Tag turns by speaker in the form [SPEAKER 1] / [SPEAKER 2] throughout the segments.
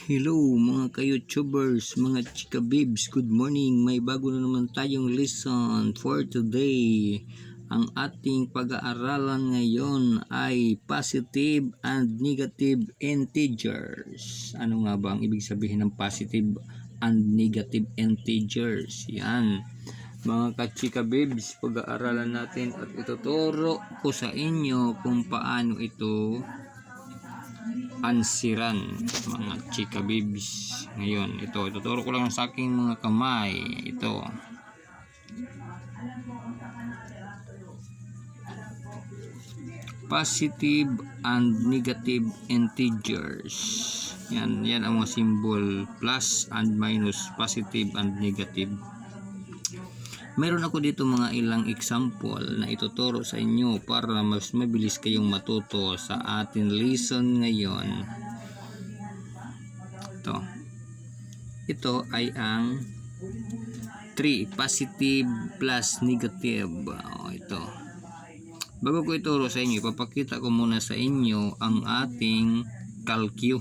[SPEAKER 1] Hello mga ka-YouTubers, mga chika babes, good morning. May bago na naman tayong lesson for today. Ang ating pag-aaralan ngayon ay positive and negative integers. Ano nga ba ang ibig sabihin ng positive and negative integers? Yan. Mga ka-chika babes, pag-aaralan natin at ituturo ko sa inyo kung paano ito ansiran, mga chika babes. Ngayon ito ituturo ko lang sa aking mga kamay. Ito positive and negative integers. Yan ang mga symbol, plus and minus, positive and negative. Meron ako dito mga ilang example na ituturo sa inyo para mas mabilis kayong matuto sa ating lesson ngayon. Ito ay ang 3, positive plus negative. Ito. Bago ko ituro sa inyo, ipapakita ko muna sa inyo ang ating calcu.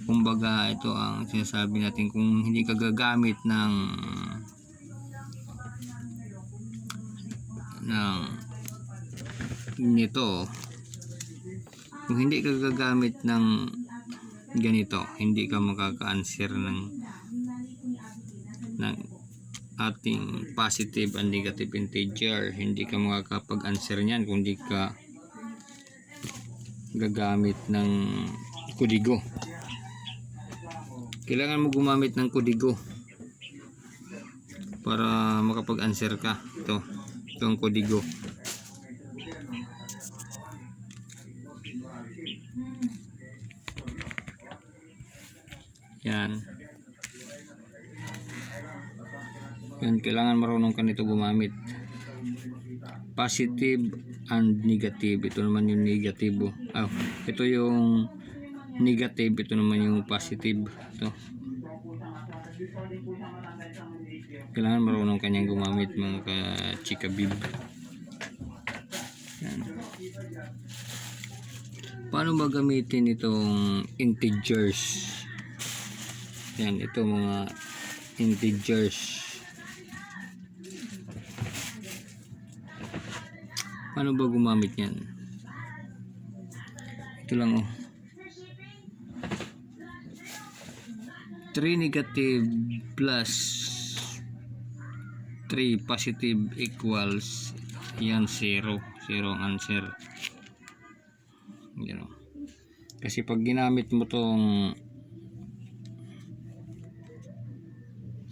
[SPEAKER 1] Kumbaga ito ang sinasabi natin kung hindi ka gagamit ng nito, kung hindi ka gagamit ng ganito, hindi ka makaka-answer ng ating positive and negative integer. Hindi ka makakapag-answer niyan kung hindi ka gagamit ng kodigo. Kailangan mo gumamit ng kodigo para makapag-answer ka. Ito ang kodigo. Yan, kailangan marunong ka nito gumamit. Positive and negative. Ito naman yung negative. Ito yung negative, ito naman yung positive. Ito. Kailangan marunong kanyang gumamit, mga ka-chika bib. Yan. Paano ba gamitin itong integers? Yan, ito mga integers. Paano ba gumamit yan? Ito lang 3 negative plus 3 positive equals yan 0 ang answer. Yan. Kasi pag ginamit mo tong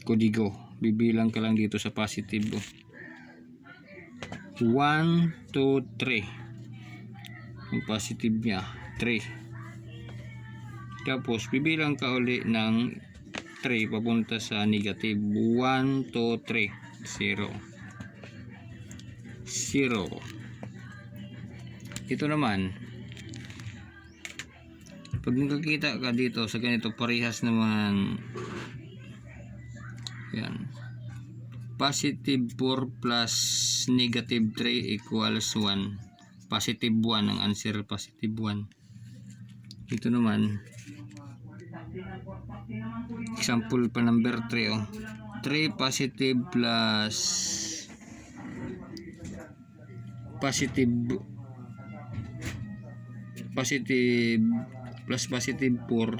[SPEAKER 1] kodigo, bibilang ka lang dito sa positive. 1, 2, 3. Yung positive niya 3. Tapos bibilang ka uli ng 3 papunta sa negative. 1, 2, 3, 0. Ito naman, pag nakakita ka dito sa ganito, parehas naman yan. Positive 4 plus negative 3 equals 1. Positive 1 ang answer, positive 1. Ito naman, example pa number 3. 3 positive plus positive plus positive 4.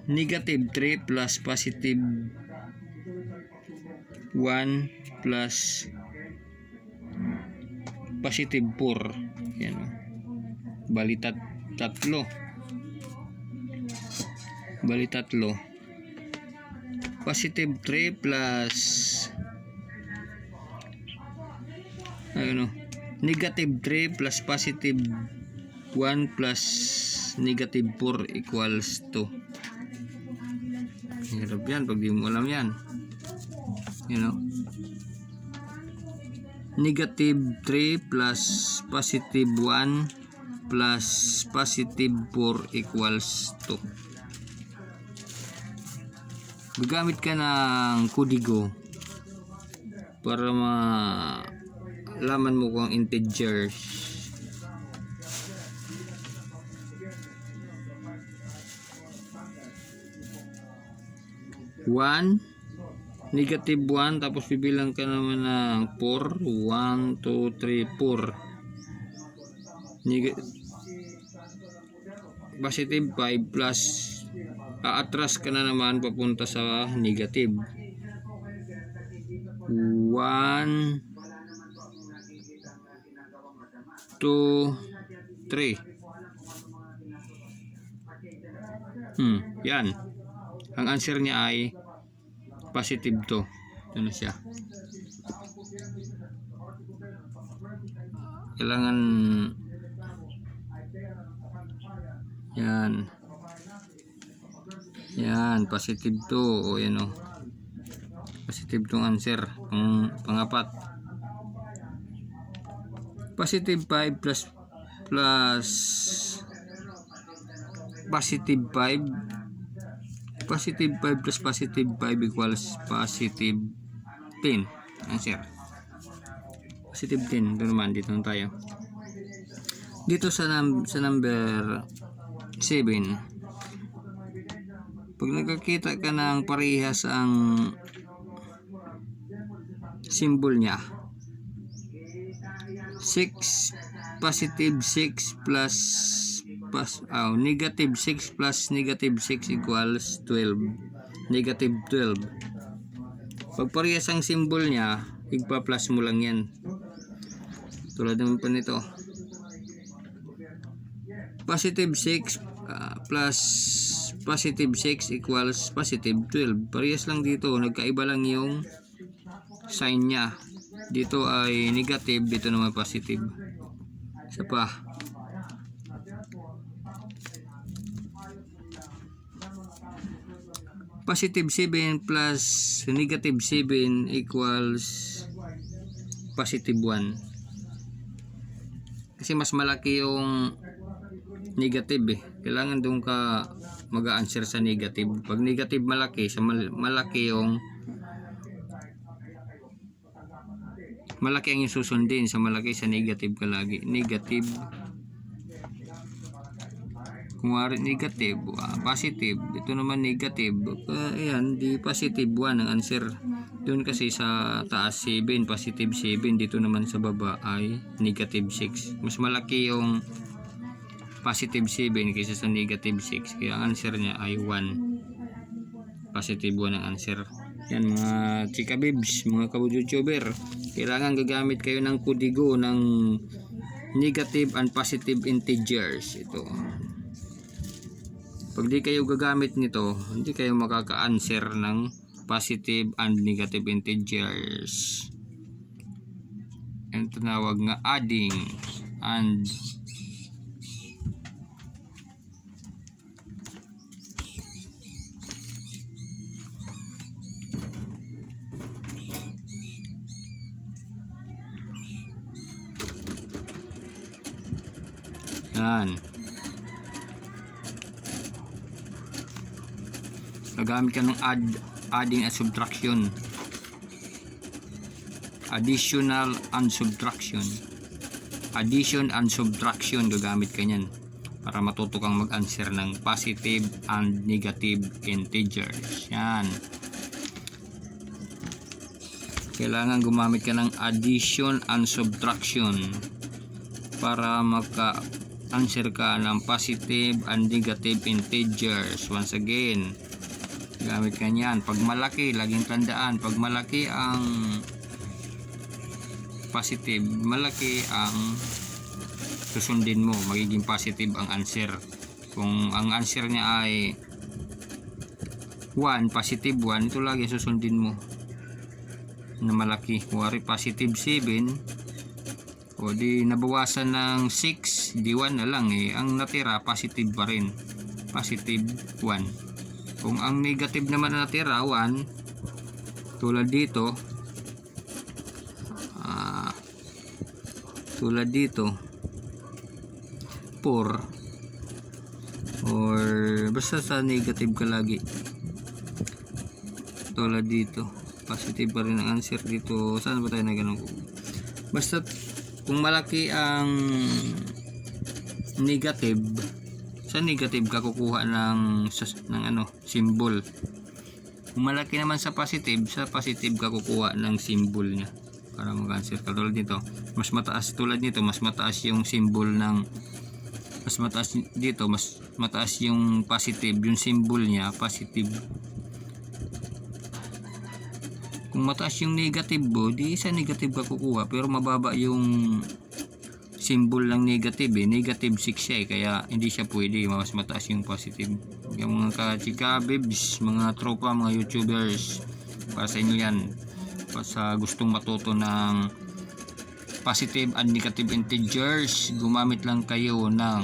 [SPEAKER 1] Negative 3 plus positive 1 plus positive 4. Yan. Bali tatlo. Positive 3 plus negative 3 plus positive 1 plus negative 4 equals 2. Hirap yan pag di mo alam yan. Negative 3 plus positive 1 plus positive 4 equals 2. Gagamit ka ng kodigo para malaman mo kung integers. Negative 1, tapos bibilang ka naman ng 4. 1, 2, 3, 4. Positive 5 plus aatras ka na naman papunta sa negative. 1, 2, 3. Yan. Ang answer niya ay positive 2. Ito na siya. Kailangan yan positive 2. O yan o, positive 2 answer. Pangapat, positive 5 plus positive 5 plus positive 5 equals positive 10. Answer positive 10. Ito naman, dito na tayo. Dito sa number 7, pag nagkakita ka ng parehas ang symbol niya, 6 positive 6 plus negative 6 plus negative 6 equals 12. Negative 12. Pag parehas ang symbol niya, igpa-plus mo lang yan. Tulad naman pa nito. Positive 6 plus positive 6 equals positive 12. Parehas lang dito. Nagkaiba lang yung sign niya. Dito ay negative, dito naman positive. Isa pa. Positive 7 plus negative 7 equals positive 1. Kasi mas malaki yung negative Kailangan doon ka mag-answer sa negative. Pag negative malaki, malaki yung malaki ang susundin sa malaki, sa negative ka lagi. Negative. Kung wari negative, positive. Ito naman negative. Ayan, di positive 1 ang answer. Doon kasi sa taas 7, positive 7. Dito naman sa baba ay negative 6. Mas malaki yung positive 7 kaysa sa negative 6. Kaya ang answer niya ay 1. Positive 1 ang answer. Yan mga chika bibs, mga kabu-youtuber. Kailangan gagamit kayo ng kodigo ng negative and positive integers. Ito. Pag di kayo gagamit nito, hindi kayo makaka-answer ng positive and negative integers. Ito tinawag nga adding and yan. Gagamit ka ng adding and subtraction. Additional and subtraction. Addition and subtraction gagamit ka niyan para matuto kang mag-answer ng positive and negative integers. Yan. Kailangan gumamit ka ng addition and subtraction para maka-answer ka ng positive and negative integers. Once again, gamit ka niyan. Pag malaki, laging tandaan, pag malaki ang positive, malaki ang susundin mo, magiging positive ang answer. Kung ang answer niya ay 1, positive 1, ito lagi susundin mo na malaki. Kuwari positive 7, o di nabawasan ng 6, di 1 na lang ang natira positive pa rin, positive 1. Kung ang negative naman na natira 1, tulad dito, tulad dito 4, or basta sa negative ka lagi. Tulad dito, positive pa rin ang answer dito. Saan ba tayo na ganun? Basta kung malaki ang negative, sa negative ka kukuha ng symbol. Kung malaki naman sa positive ka kukuha ng symbol niya para mag-answer. Katulad nito, mas mataas, tulad nito, mas mataas yung symbol ng, mas mataas dito, mas mataas yung positive, yung symbol niya positive. Kung mataas yung negative mo, di sa negative ka kukuha, pero mababa yung symbol ng negative negative 6 siya kaya hindi siya pwede, mas mataas yung positive. Yung mga ka-chika bibs, mga tropa, mga youtubers, para sa inyo yan, para sa gustong matuto ng positive and negative integers, gumamit lang kayo ng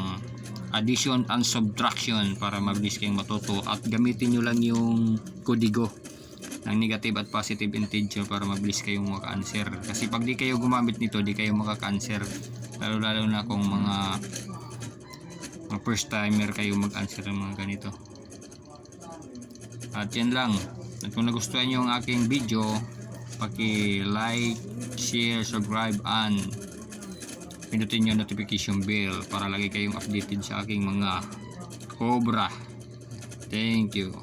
[SPEAKER 1] addition and subtraction para mabilis kayong matuto, at gamitin nyo lang yung kodigo ng negative at positive integer para mabilis kayong maka-answer. Kasi pag di kayo gumamit nito, di kayo makaka-answer, lalo na kung mga first timer kayo mag-answer ng mga ganito. At yan lang. At kung nagustuhan nyo ang aking video, paki-like, share, subscribe, and pinutin nyo notification bell para lagi kayong updated sa aking mga cobra. Thank you.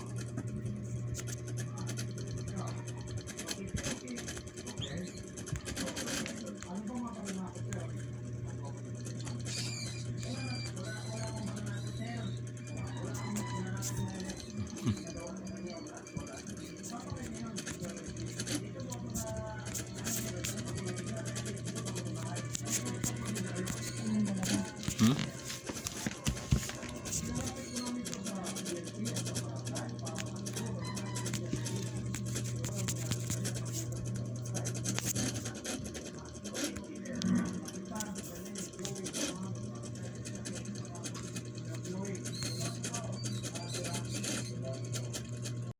[SPEAKER 1] Hmm?